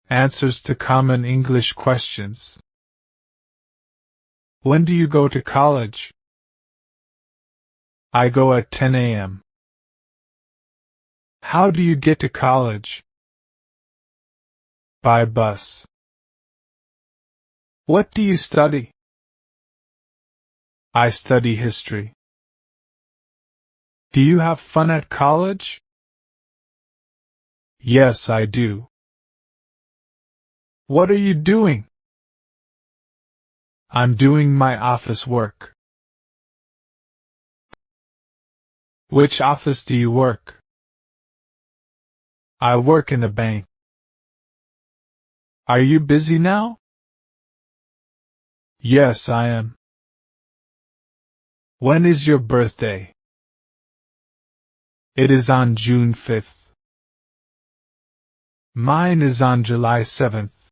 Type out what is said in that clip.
Answers to common English questions. When do you go to college? I go at 10 a.m. How do you get to college? By bus. What do you study? I study history. Do you have fun at college? Yes, I do. What are you doing? I'm doing my office work. Which office do you work? I work in a bank. Are you busy now? Yes, I am. When is your birthday? It is on June 5th. Mine is on July 7th.